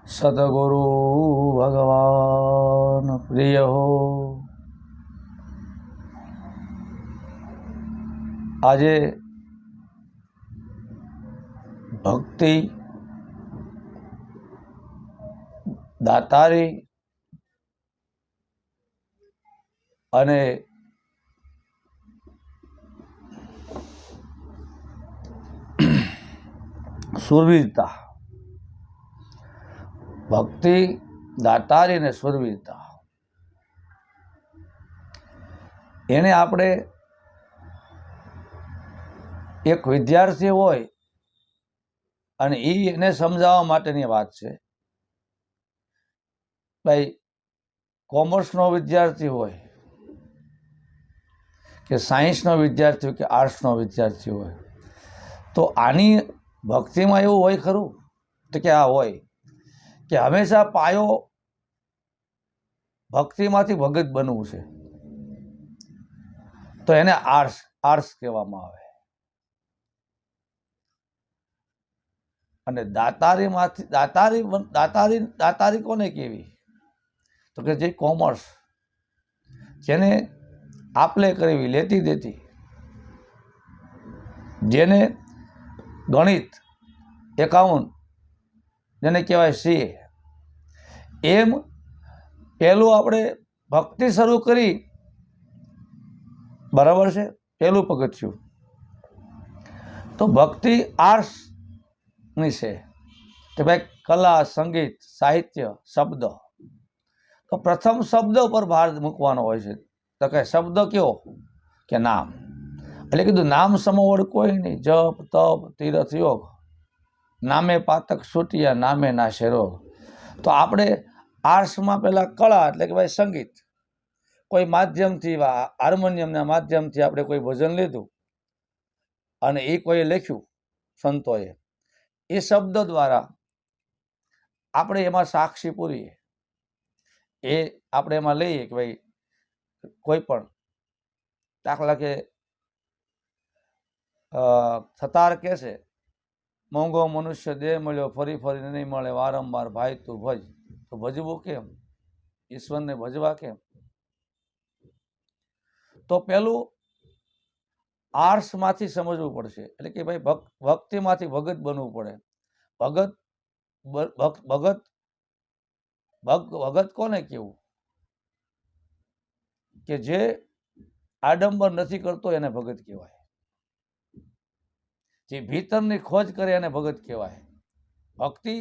સદગુરુ ભગવાન પ્રિય હો। આજે ભક્તિ દાતારી અને સુરવીરતા, ભક્તિ દાતારી અને સુરવીરતા, એને આપણે એક વિદ્યાર્થી હોય અને એને સમજાવવા માટેની વાત છે। ભાઈ કોમર્સનો વિદ્યાર્થી હોય કે સાયન્સનો વિદ્યાર્થી હોય કે આર્ટ્સનો વિદ્યાર્થી હોય તો આની ભક્તિમાં એવું હોય ખરું? તો કે આ હોય કે હંમેશા પાયો ભક્તિમાંથી ભગત બનવું છે, તો એને આર્ટ્સ કહેવામાં આવે। અને દાતારીમાંથી દાતારી કોને કહેવી? તો કે જે કોમર્સ, જેને આપલે કરવી, લેતી દેતી, જેને ગણિત, એકાઉન્ટ જેને કહેવાય સીએ, એમ પહેલું આપણે ભક્તિ શરૂ કરી, બરાબર છે, પહેલું પગથિયું તો ભક્તિ આર્ટ્સની છે કે ભાઈ કલા, સંગીત, સાહિત્ય, શબ્દ, તો પ્રથમ શબ્દ પર ભાર મૂકવાનો હોય છે। તો કે શબ્દ કયો? કે નામ। એટલે કીધું નામ સમોવડ કોઈ નહીં, જપ તપ તીરથ યોગ, નામે પાતક છૂટ્યા, નામે નાશે રોગ। તો આપણે આર્ટ્સમાં પહેલા કળા એટલે કે ભાઈ સંગીત, કોઈ માધ્યમથી હાર્મોનિયમના માધ્યમથી આપણે કોઈ ભજન લીધું અને એ કોઈ લખ્યું સંતોએ, એ શબ્દ દ્વારા આપણે એમાં સાક્ષી પૂરીએ, એ આપણે એમાં લઈએ કે ભાઈ કોઈ પણ દાખલા કે સતાર કહે છે, મોંઘો મનુષ્ય દેહ મળ્યો ફરી ફરી નહીં મળે, વારંવાર ભાઈ તું ભજ। તો ભજવું કેમ? ઈશ્વરને ભજવા કેમ? તો પેલું આર્ટ્સમાંથી સમજવું પડશે, એટલે કે ભાઈ ભક્તિમાંથી ભગત બનવું પડે। ભગત કોને કેવું? કે જે આડંબર નથી કરતો એને ભગત કહેવાય, જે ભીતરની ખોજ કરે એને ભગત કહેવાય। ભક્તિ